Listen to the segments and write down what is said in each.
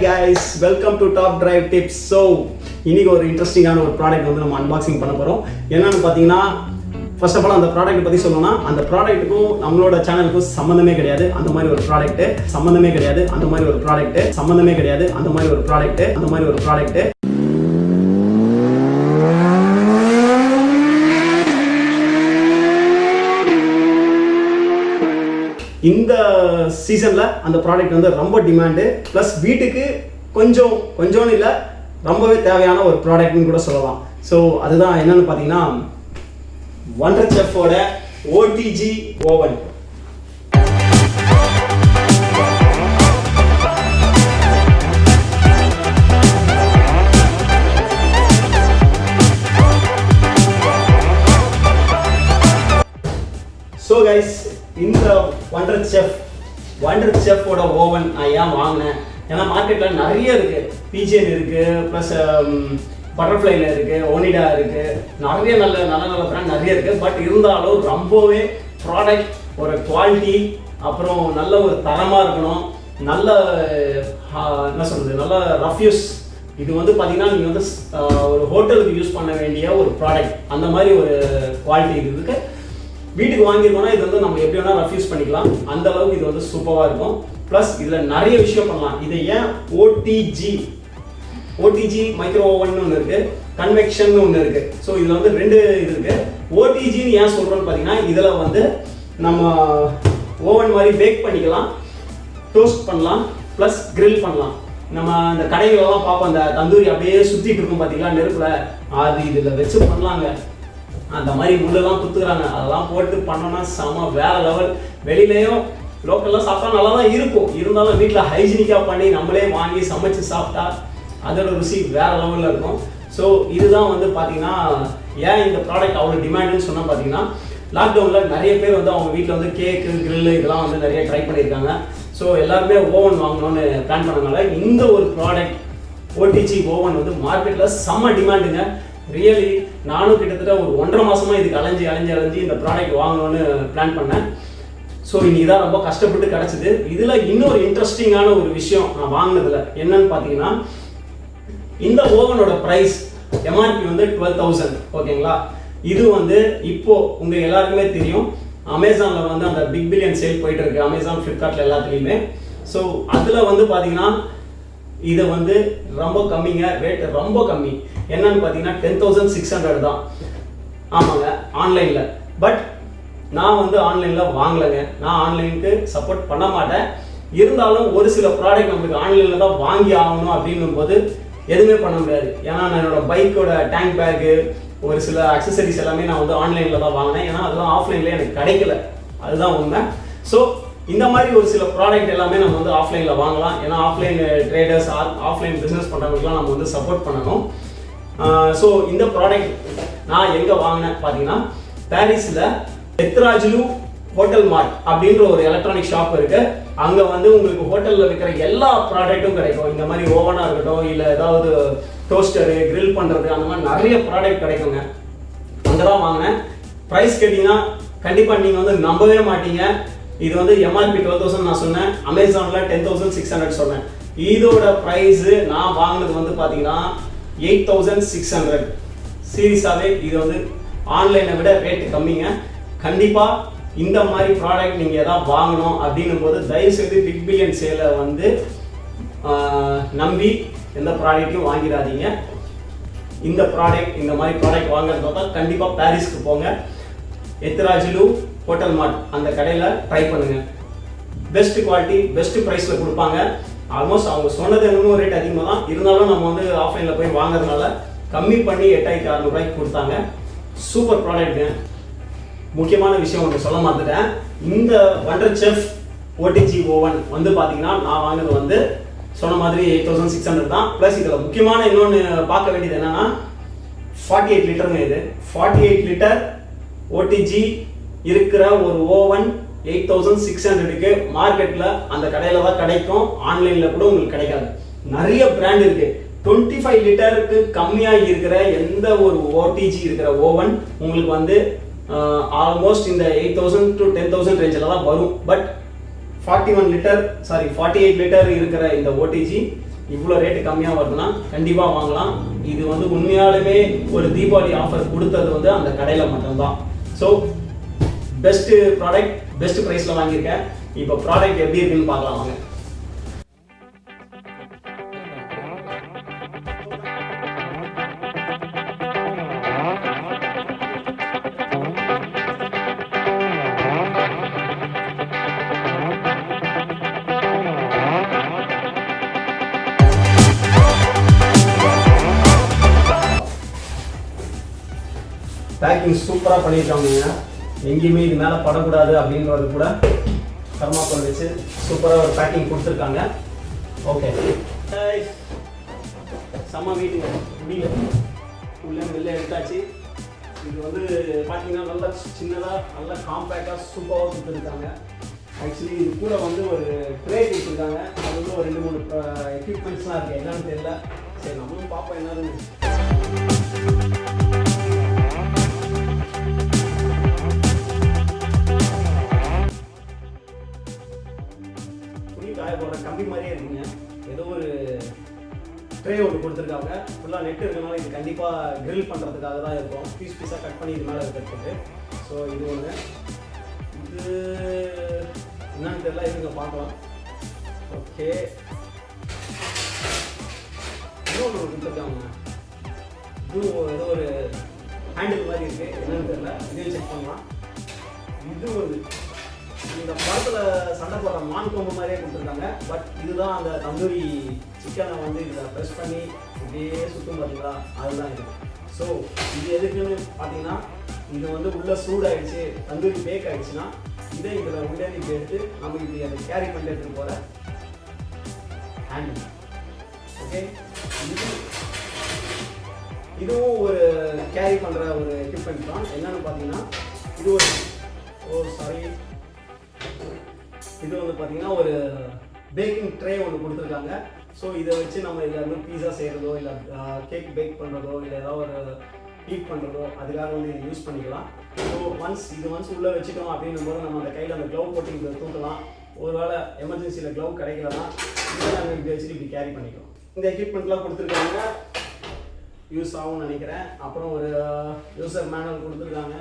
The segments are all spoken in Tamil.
guys, welcome to Top Drive Tips. So, இன்னைக்கு ஒரு இன்ட்ரஸ்டிங்கான ஒரு ப்ராடக்ட் வந்து நம்ம அன்பாக்சிங் பண்ண போறோம். என்னன்னு பாத்தீங்கன்னா ஃபர்ஸ்ட் ஆஃப் ஆல் அந்த ப்ராடக்ட் பத்தி சொல்லணும்னா அந்த ப்ராடக்ட்டுக்கும் நம்மளோட சேனலுக்கும் சம்பந்தமே கிடையாது. அந்த மாதிரி ஒரு ப்ராடக்ட் சம்பந்தமே கிடையாது. அந்த மாதிரி ஒரு ப்ராடக்ட் சம்பந்தமே கிடையாது. அந்த மாதிரி ஒரு ப்ராடக்ட் அந்த மாதிரி ஒரு ப்ராடக்ட் இந்த சீசன்ல அந்த ப்ராடக்ட் வந்து ரொம்ப டிமாண்டு ப்ளஸ் வீட்டுக்கு கொஞ்சம் இல்லை ரொம்பவே தேவையான ஒரு ப்ராடக்ட்னு கூட சொல்லலாம். ஸோ அதுதான் என்னன்னு பார்த்தீங்கன்னா Wonderchef-ஓட OTG ஓவன். ஸோ கைஸ், இந்த Wonderchef-ஓட ஓவன் நான் ஏன் வாங்கினேன், ஏன்னா மார்க்கெட்டில் நிறைய இருக்குது. பிஜிஎன் இருக்குது, ப்ளஸ் பட்டர்ஃப்ளைல இருக்குது, ஓனிடா இருக்குது, நிறைய நல்ல பிராண்ட் நிறைய இருக்குது. பட் இருந்தாலும் ரொம்பவே ப்ராடக்ட் ஒரு குவாலிட்டி, அப்புறம் நல்ல ஒரு தரமாக இருக்கணும், நல்ல என்ன சொல்கிறது, நல்ல ரஃப்யூஸ். இது வந்து பார்த்தீங்கன்னா நீங்கள் வந்து ஒரு ஹோட்டலுக்கு யூஸ் பண்ண வேண்டிய ஒரு ப்ராடக்ட், அந்த மாதிரி ஒரு குவாலிட்டி இருக்குது. வீட்டுக்கு வாங்கியிருக்கோம்னா இது வந்து நம்ம எப்படி வேணால் ரஃப்யூஸ் பண்ணிக்கலாம், அந்த அளவுக்கு இது வந்து சூப்பராக இருக்கும். ப்ளஸ் இதில் நிறைய விஷயம் பண்ணலாம். இதை ஏன் OTG மைக்ரோ ஓவன் ஒன்று இருக்குது, கன்வெக்ஷன் ஒன்று இருக்குது. ஸோ இதில் வந்து ரெண்டு இது இருக்குது. OTGன்னு ஏன் சொல்கிறோன்னு பார்த்தீங்கன்னா இதில் வந்து நம்ம ஓவன் மாதிரி பேக் பண்ணிக்கலாம், டோஸ்ட் பண்ணலாம், ப்ளஸ் கிரில் பண்ணலாம். நம்ம அந்த கடைகளெல்லாம் பார்ப்போம், அந்த தந்தூரி அப்படியே சுற்றிட்டு இருக்கும் பார்த்தீங்களா நெருப்பில், அது இதில் வச்சு பண்ணலாங்க. அந்த மாதிரி முள்ளெல்லாம் குத்துக்கிறாங்க, அதெல்லாம் போட்டு பண்ணோன்னா செம வேற லெவல். வெளியிலையும் லோக்கல்லாம் சாப்பிட்டா நல்லா தான் இருக்கும், இருந்தாலும் வீட்டில் ஹைஜீனிக்காக பண்ணி நம்மளே வாங்கி சமைச்சு சாப்பிட்டா அதோட ருசி வேற லெவலில் இருக்கும். ஸோ இதுதான் வந்து பார்த்தீங்கன்னா ஏன் இந்த ப்ராடக்ட் அவ்வளோ டிமாண்டுன்னு சொன்னால் பார்த்தீங்கன்னா லாக்டவுனில் நிறைய பேர் வந்து அவங்க வீட்டில் வந்து கேக்கு கிரில்லு இதெல்லாம் வந்து நிறைய ட்ரை பண்ணியிருக்காங்க. ஸோ எல்லாருமே ஓவன் வாங்கணும்னு பிளான் பண்ணனால இந்த ஒரு ப்ராடக்ட் OTG ஓவன் வந்து மார்க்கெட்டில் செம்ம டிமாண்டுங்க. ரியலி நானும் கிட்டத்தட்ட ஒரு 1.5 மாசமா இதுக்கு அலைஞ்சி இந்த ப்ராடக்ட் வாங்கணும்னு பிளான் பண்ணேன். ஸோ இன்னைக்கு தான் ரொம்ப கஷ்டப்பட்டு கிடச்சிது. இதில் இன்னொரு இன்ட்ரெஸ்டிங்கான ஒரு விஷயம் நான் வாங்கினதுல என்னன்னு பார்த்தீங்கன்னா, இந்த ஓவனோட ப்ரைஸ் MRP வந்து 12,000. ஓகேங்களா? இது வந்து இப்போ உங்க எல்லாருக்குமே தெரியும், அமேசானில் வந்து அந்த பிக் பில்லியன் சேல் போயிட்டு இருக்கு, அமேசான், ஃப்ளிப்கார்ட்ல எல்லாத்துலேயுமே. ஸோ அதில் வந்து பார்த்தீங்கன்னா இதை வந்து ரொம்ப கம்மிங்க, ரேட் ரொம்ப கம்மி. என்னன்னு பார்த்தீங்கன்னா 10,600 தான். ஆமாங்க, ஆன்லைனில். பட் நான் வந்து ஆன்லைனில் வாங்கலைங்க, நான் ஆன்லைனுக்கு சப்போர்ட் பண்ண மாட்டேன். இருந்தாலும் ஒரு சில ப்ராடக்ட் நம்மளுக்கு ஆன்லைனில் தான் வாங்கி ஆகணும் அப்படின்னும் போது எதுவுமே பண்ண முடியாது. ஏன்னா நான் என்னோட பைக்கோட டேங்க் பேக்கு, ஒரு சில அக்சசரிஸ் எல்லாமே நான் வந்து ஆன்லைனில் தான் வாங்கினேன். ஏன்னா அதெல்லாம் ஆஃப்லைனில் எனக்கு கிடைக்கல, அதுதான் உண்மை. ஸோ இந்த மாதிரி ஒரு சில ப்ராடக்ட் எல்லாமே நம்ம வந்து ஆஃப்லைனில் வாங்கலாம். ஏன்னா ஆஃப்லைன் ட்ரேடர்ஸ், ஆஃப்லைன் பிஸ்னஸ் பண்ணுறவங்களுக்குலாம் நம்ம வந்து சப்போர்ட் பண்ணணும். ஸோ இந்த ப்ராடக்ட் நான் எங்கே வாங்கினேன் பார்த்தீங்கன்னா, பாரிஸில் எத்ராஜ்லு ஹோட்டல் மார்ட் அப்படின்ற ஒரு எலக்ட்ரானிக் ஷாப் இருக்கு. அங்கே வந்து உங்களுக்கு ஹோட்டலில் இருக்கிற எல்லா ப்ராடக்ட்டும் கிடைக்கும். இந்த மாதிரி ஓவனாக இருக்கட்டும், இல்லை ஏதாவது டோஸ்டரு, கிரில் பண்ணுறது, அந்த மாதிரி நிறைய ப்ராடக்ட் கிடைக்குங்க. அங்கே தான் வாங்கினேன். ப்ரைஸ் கேட்டிங்கன்னா கண்டிப்பாக நீங்கள் வந்து நம்பவே மாட்டீங்க. இது வந்து MRP 12,000 நான் சொன்னேன், அமேசானில் 10,600 சொன்னேன். இதோட ப்ரைஸு நான் வாங்கினது வந்து பார்த்தீங்கன்னா 8,600. சீரியஸாகவே இது வந்து ஆன்லைனை விட ரேட்டு கம்மிங்க. கண்டிப்பாக இந்த மாதிரி ப்ராடக்ட் நீங்கள் எதாவது வாங்கணும் அப்படின்னும் போது தயவுசெய்து பிக் பில்லியன் சேலை வந்து நம்பி எந்த ப்ராடக்ட்டையும் வாங்கிடாதீங்க. இந்த மாதிரி ப்ராடக்ட் வாங்குறதா தான் கண்டிப்பாக பாரிஸ்க்கு போங்க, எத்ராஜ்லு ஹோட்டல் மார்ட் அந்த கடையில் ட்ரை பண்ணுங்க. பெஸ்ட் குவாலிட்டி, பெஸ்ட் ப்ரைஸில் கொடுப்பாங்க. ஆல்மோஸ்ட் அவங்க சொன்னது என்னமோ ரேட் அதிகமாக தான் இருந்தாலும் நம்ம வந்து ஆஃப்லைனில் போய் வாங்குறதுனால கம்மி பண்ணி 8,600 கொடுத்தாங்க. சூப்பர் ப்ராடக்ட்டுங்க. முக்கியமான விஷயம் ஒன்று சொல்ல மாட்டேன், இந்த Wonderchef OTG ஓவன் வந்து பார்த்தீங்கன்னா நான் வாங்கினது வந்து சொன்ன மாதிரி 8,600 தான். ப்ளஸ் இதில் முக்கியமான இன்னொன்று பார்க்க வேண்டியது என்னன்னா 48 லிட்டருங்க. இது 48 லிட்டர் OTG இருக்கிற ஒரு ஓவன் 8,600க்கு மார்க்கெட்டில் அந்த கடையில் தான் கிடைக்கும், ஆன்லைனில் கூட உங்களுக்கு கிடைக்காது. நிறைய பிராண்ட் இருக்கு. 25 லிட்டருக்கு கம்மியாக இருக்கிற எந்த ஒரு OTG இருக்கிற ஓவன் உங்களுக்கு வந்து ஆல்மோஸ்ட் இந்த 8,000 to 10,000 ரேஞ்சில் தான் வரும். பட் 48 லிட்டர் இருக்கிற இந்த OTG இவ்வளோ ரேட்டு கம்மியாக வருதுன்னா கண்டிப்பாக வாங்கலாம். இது வந்து உண்மையாலுமே ஒரு தீபாவளி ஆஃபர் கொடுத்தது வந்து அந்த கடையில் மட்டும்தான். ஸோ பெஸ்ட்டு ப்ராடக்ட், பெஸ்ட் ப்ரைஸில் வாங்கியிருக்கேன். இப்போ ப்ராடக்ட் எப்படி இருக்குன்னு பார்க்கலாம் வாங்க. பேக்கிங் சூப்பராக பண்ணியிருக்காங்க. எங்கேயுமே இது மேலே படக்கூடாது அப்படின்றது கூட தர்மாக்கோல் வச்சு சூப்பராக ஒரு பேக்கிங் கொடுத்துருக்காங்க. ஓகே, செம்ம வீட்டுங்க, முடியல உள்ளே வெளில எடுத்தாச்சு. இது வந்து பார்த்தீங்கன்னா நல்லா சின்னதாக நல்லா காம்பேக்டாக சூப்பராக கொடுத்துருக்காங்க. ஆக்சுவலி இது கூட வந்து ஒரு ட்ரே கொடுத்துருக்காங்க. அது வந்து ஒரு 2-3 எக்யூப்மெண்ட்ஸ்லாம் இருக்குது. என்னன்னு தெரியல. சரி, நம்மளும் பார்ப்போம் என்னன்னு. கம்பி மாதிரியே இருக்குங்க. ஏதோ ஒரு ட்ரே ஒன்று கொடுத்துருக்காங்க. ஃபுல்லாக நெட் இருக்கனால இது கண்டிப்பாக கிரில் பண்ணுறதுக்காக தான் இருக்கும். பீஸ் பீஸாக கட் பண்ணி இது மேலே இருக்கிறதுக்கு. ஸோ இது ஒன்று. இது என்னன்னு தெரியல, இதுங்க பார்க்கலாம். ஓகே, இன்னொன்று கொடுத்துருக்காங்க. இது ஏதோ ஒரு ஹேண்டில் மாதிரி இருக்குது. என்னன்னு தெரியல, இதையும் செக் பண்ணலாம். இது ஒரு இந்த படத்தில் சண்டை போடுற மான் கொம்பு மாதிரியே கொடுத்துருக்காங்க. பட் இதுதான் அந்த தந்தூரி சிக்கனை வந்து இதில் ப்ரெஸ் பண்ணி இப்படியே சுற்றும் பார்த்தீங்களா, அதுதான் இது. ஸோ இது எதுக்குன்னு பார்த்தீங்கன்னா, இது வந்து உள்ளே சூடாகிடுச்சு, தந்தூரி பேக் ஆகிடுச்சுன்னா இதை இதில் உள்ளே இப்படி எடுத்து நம்ம இப்படி அதை கேரி பண்ணி எடுத்துகிட்டு போகிற ஹேண்டில். ஓகே, இதுவும் ஒரு கேரி பண்ணுற ஒரு எக்யூப்மெண்ட் தான். என்னன்னு பார்த்தீங்கன்னா, இது ஒரு இது வந்து பார்த்தீங்கன்னா ஒரு பேக்கிங் ட்ரே ஒன்று கொடுத்துருக்காங்க. ஸோ இதை வச்சு நம்ம இதில் வந்து பீஸா செய்கிறதோ இல்லை கேக் பேக் பண்ணுறதோ இல்லை ஏதாவது ஒரு ஹீட் பண்ணுறதோ அதுக்காக வந்து இது யூஸ் பண்ணிக்கலாம். ஸோ ஒன்ஸ் உள்ளே வச்சுட்டோம் அப்படின்னும் போது நம்ம அந்த கையில் அந்த க்ளவ் போட்டு இங்கே தூக்கலாம். ஒரு வேளை எமர்ஜென்சியில் க்ளவ் கிடைக்கலன்னா இதை நாங்கள் இப்படி வச்சுட்டு இப்படி கேரி பண்ணிக்கலாம். இந்த எக்யூப்மெண்ட்லாம் கொடுத்துருக்காங்க, யூஸ் ஆகும்னு நினைக்கிறேன். அப்புறம் ஒரு யூசர் மேனுவல் கொடுத்துருக்காங்க.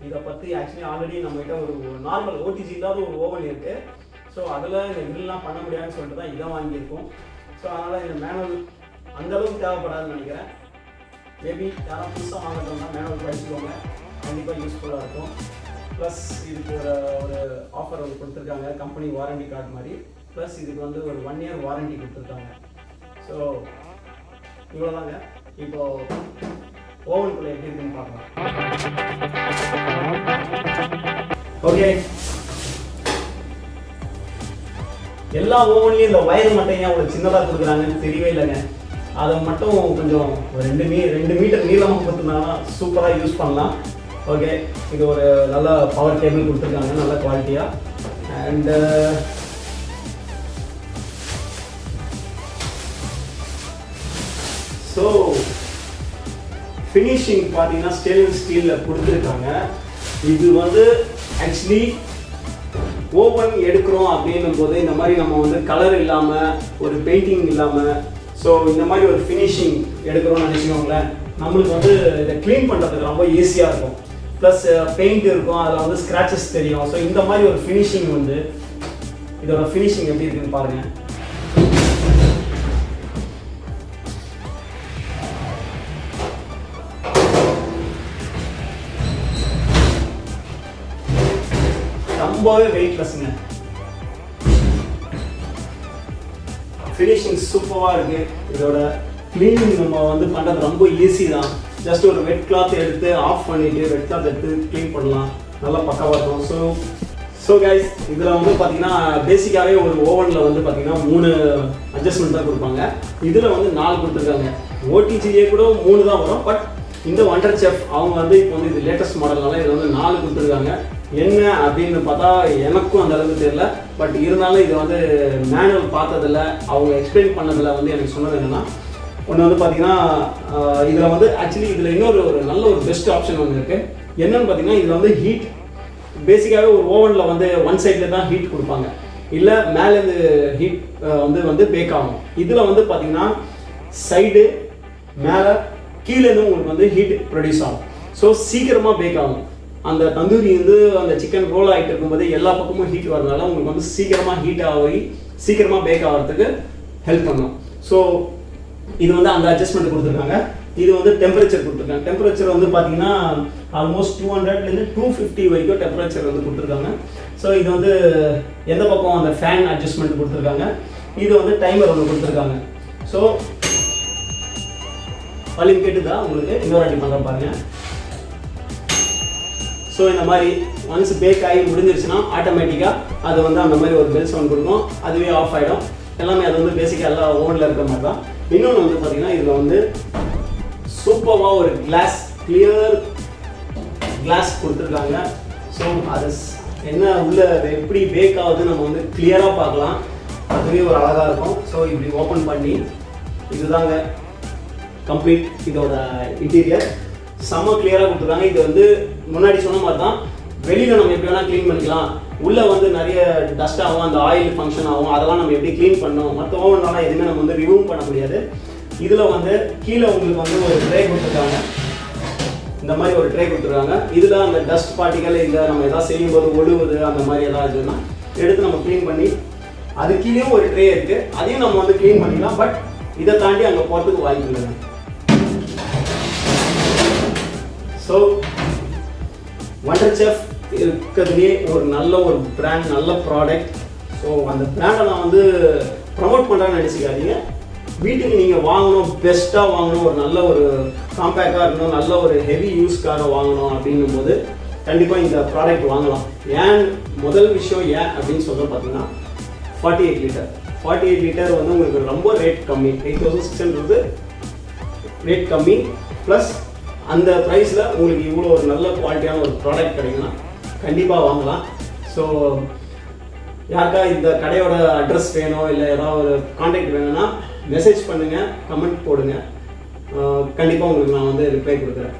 இதை பற்றி ஆக்சுவலி ஆல்ரெடி நம்மகிட்ட ஒரு நார்மல் OTG இல்லாத ஒரு ஓவன் இருக்குது. ஸோ அதில் இந்த கிரில்லாம் பண்ண முடியாதுன்னு சொல்லிட்டு தான் இதை வாங்கியிருக்கோம். ஸோ அதனால் இந்த மேனுவல் அந்தளவுக்கு தேவைப்படாதுன்னு நினைக்கிறேன். மேபி யாரும் புதுசாக வாங்கிட்டோம்னா மேனுவல் படிச்சுக்கோங்க, கண்டிப்பாக யூஸ்ஃபுல்லாக இருக்கும். ப்ளஸ் இதுக்கு ஒரு ஆஃபர் வந்து கொடுத்துருக்காங்க, கம்பெனி வாரண்டி கார்டு மாதிரி. ப்ளஸ் இதுக்கு வந்து ஒரு 1 year வாரண்டி கொடுத்துருக்காங்க. ஸோ இவ்வளோதாங்க. இப்போது ஓவனுக்குள்ளே எப்படி இருக்குன்னு பார்க்கலாம். ஓகே, எல்லா ஓவன்லையும் இந்த வயர் மட்டும் ஏன் அவ்வளோ சின்னதாக கொடுக்குறாங்கன்னு தெரியவே இல்லைங்க. அதை மட்டும் கொஞ்சம் ஒரு 2 மீட்டர் நீளமாக கொடுத்துருந்தாங்கன்னா சூப்பராக யூஸ் பண்ணலாம். ஓகே, இது ஒரு நல்ல பவர் கேபிள் கொடுத்துருக்காங்க, நல்ல குவாலிட்டியாக. அண்டு ஸோ ஃபினிஷிங் பார்த்தீங்கன்னா ஸ்டெயின்லெஸ் ஸ்டீலில் கொடுத்துருக்காங்க. இது வந்து ஆக்சுவலி ஓவன் எடுக்கிறோம் அப்படின்னும் போது இந்த மாதிரி நம்ம வந்து கலர் இல்லாமல் ஒரு பெயிண்டிங் இல்லாமல் ஸோ இந்த மாதிரி ஒரு ஃபினிஷிங் எடுக்கிறோம்னு நினச்சிக்கோங்களேன், நம்மளுக்கு வந்து இதை க்ளீன் பண்ணுறதுக்கு ரொம்ப ஈஸியாக இருக்கும். ப்ளஸ் பெயிண்ட் இருக்கும், அதில் வந்து ஸ்க்ராச்சஸ் தெரியும். ஸோ இந்த மாதிரி ஒரு ஃபினிஷிங் வந்து இதோட ஃபினிஷிங் எப்படி இருக்குன்னு பாருங்கள். ரொம்பவே வெயிட்லெஸ்ங்க. ஃபினிஷிங் சூப்பராக இருக்குது. இதோட க்ளீனிங் நம்ம வந்து பண்ணுறது ரொம்ப ஈஸி தான். ஜஸ்ட் ஒரு வெட் கிளாத் எடுத்து ஆஃப் பண்ணிவிட்டு வெட் கிளாத் எடுத்து க்ளீன் பண்ணலாம், நல்லா பக்காவாக இருக்கும். ஸோ கைஸ், இதில் வந்து பார்த்தீங்கன்னா பேசிக்காகவே ஒரு ஓவனில் வந்து பார்த்தீங்கன்னா 3 அட்ஜஸ்ட்மெண்ட் தான் கொடுப்பாங்க. இதில் வந்து 4 கொடுத்துருக்காங்க. OTGலே கூட 3 தான் வரும். பட் இந்த Wonderchef அவங்க வந்து இப்போ வந்து இது லேட்டஸ்ட் மாடல்னால இதில் வந்து 4 கொடுத்துருக்காங்க. என்ன அப்படின்னு பார்த்தா எனக்கும் அந்த அளவுக்கு தெரியல. பட் இருந்தாலும் இது வந்து மேனுவல் பார்த்ததில்ல, அவங்க எக்ஸ்பிளைன் பண்ணதில் வந்து எனக்கு சொன்னது என்னென்னா, ஒன்று வந்து பார்த்தீங்கன்னா இதில் வந்து ஆக்சுவலி இதில் இன்னொரு நல்ல ஒரு பெஸ்ட் ஆப்ஷன் ஒன்று இருக்குது. என்னென்னு பார்த்தீங்கன்னா இதில் வந்து ஹீட் பேசிக்காகவே ஒரு ஓவனில் வந்து ஒன் சைடில் தான் ஹீட் கொடுப்பாங்க. இல்லை மேலேருந்து ஹீட் வந்து பேக் ஆகும். இதில் வந்து பார்த்தீங்கன்னா சைடு மேலே கீழேருந்து உங்களுக்கு வந்து ஹீட் ப்ரொடியூஸ் ஆகும். ஸோ சீக்கிரமாக பேக் ஆகும். அந்த தந்தூரி வந்து அந்த சிக்கன் ரோல் ஆகிட்டு இருக்கும்போது எல்லா பக்கமும் ஹீட் வரனால உங்களுக்கு வந்து சீக்கிரமாக ஹீட் ஆகி சீக்கிரமாக பேக் ஆகிறதுக்கு ஹெல்ப் பண்ணும். ஸோ இது வந்து அந்த அட்ஜஸ்ட்மெண்ட் கொடுத்துருக்காங்க. இது வந்து டெம்பரேச்சர் கொடுத்துருக்காங்க. டெம்பரேச்சர் வந்து பார்த்தீங்கன்னா ஆல்மோஸ்ட் 200லேருந்து 250 வரைக்கும் டெம்பரேச்சர் வந்து கொடுத்துருக்காங்க. ஸோ இது வந்து எந்த பக்கம் அந்த ஃபேன் அட்ஜஸ்ட்மெண்ட் கொடுத்துருக்காங்க. இது வந்து டைமர் ஒன்று கொடுத்துருக்காங்க. ஸோ வால்யூம் கேட்டுதா உங்களுக்கு? இன்னொரு அடி பண்ணுற பாருங்கள். ஸோ இந்த மாதிரி ஒன்ஸ் பேக் ஆகி முடிஞ்சிருச்சுன்னா ஆட்டோமேட்டிக்காக அது வந்து அந்த மாதிரி ஒரு பெல் சவுண்ட் கொடுக்கும். அதுவே ஆஃப் ஆகிடும். எல்லாமே அது வந்து பேசிக்காக எல்லா ஓவனில் இருக்கிற மாதிரி தான். இன்னொன்று வந்து பார்த்தீங்கன்னா இதில் வந்து சூப்பராக ஒரு கிளியர் கிளாஸ் கொடுத்துருக்காங்க. ஸோ அது என்ன உள்ள எப்படி பேக் ஆகுது நம்ம வந்து கிளியராக பார்க்கலாம். அதுவே ஒரு அழகாக இருக்கும். ஸோ இப்படி ஓப்பன் பண்ணி இதுதாங்க கம்ப்ளீட் இதோட இன்டீரியர். செம்ம கிளியராக கொடுத்துருக்காங்க. இது வந்து முன்னாடி சொன்ன மாதிரி தான் வெளியில் நம்ம எப்படி வேணால் க்ளீன் பண்ணிக்கலாம். உள்ளே வந்து நிறைய டஸ்ட் ஆகும், அந்த ஆயில் ஃபங்க்ஷன் ஆகும். அதெல்லாம் நம்ம எப்படி க்ளீன் பண்ணணும். மற்ற ஓவன்லாம் எதுவுமே நம்ம வந்து ரிமூவ் பண்ண முடியாது. இதில் வந்து கீழே உங்களுக்கு வந்து ஒரு ட்ரே கொடுத்துருக்காங்க. இந்த மாதிரி ஒரு ட்ரே கொடுத்துருக்காங்க. இதில் அந்த டஸ்ட் பார்ட்டிக்கல் இல்லை நம்ம எதாவது செய்யும்போது ஒழுவுது அந்த மாதிரி எதாவது இருந்துன்னா எடுத்து நம்ம க்ளீன் பண்ணி அது கீழேயும் ஒரு ட்ரே இருக்குது. அதையும் நம்ம வந்து க்ளீன் பண்ணிக்கலாம். பட் இதை தாண்டி அங்கே போகிறதுக்கு வாய்ப்பு இல்லைங்க. ஸோ Wonderchef இருக்கிறதுலேயே ஒரு நல்ல ஒரு பிராண்ட், நல்ல ப்ராடக்ட். ஸோ அந்த பிராண்டை நான் வந்து ப்ரமோட் பண்ணுறேன்னு நினச்சிக்காதீங்க. வீட்டுக்கு நீங்கள் வாங்கணும், பெஸ்ட்டாக வாங்கணும், ஒரு நல்ல ஒரு காம்பேக்டாக இருக்கணும், நல்ல ஒரு ஹெவி யூஸ்க்காக வாங்கணும் அப்படின்னும் போது கண்டிப்பாக இந்த ப்ராடக்ட் வாங்கலாம். ஏன் முதல் விஷயம் ஏன் அப்படின்னு சொல்ல பார்த்தீங்கன்னா 48 லிட்டர் 48 லிட்டர் வந்து உங்களுக்கு ரொம்ப ரேட் கம்மி. 8600 ரேட் கம்மி. ப்ளஸ் அந்த ப்ரைஸில் உங்களுக்கு இவ்வளோ ஒரு நல்ல குவாலிட்டியான ஒரு ப்ராடக்ட் கிடைக்குன்னா கண்டிப்பாக வாங்கலாம். ஸோ யாருக்கா இந்த கடையோட அட்ரஸ் வேணும் இல்லை ஏதாவது ஒரு கான்டாக்ட் வேணும்னா மெசேஜ் பண்ணுங்கள், கமெண்ட் போடுங்க. கண்டிப்பாக உங்களுக்கு நான் வந்து ரிப்ளை கொடுக்குறேன்.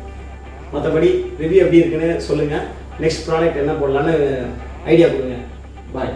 மற்றபடி ரிவ்யூ எப்படி இருக்குன்னு சொல்லுங்கள். நெக்ஸ்ட் ப்ராடக்ட் என்ன போடலான்னு ஐடியா கொடுங்க. பாய்.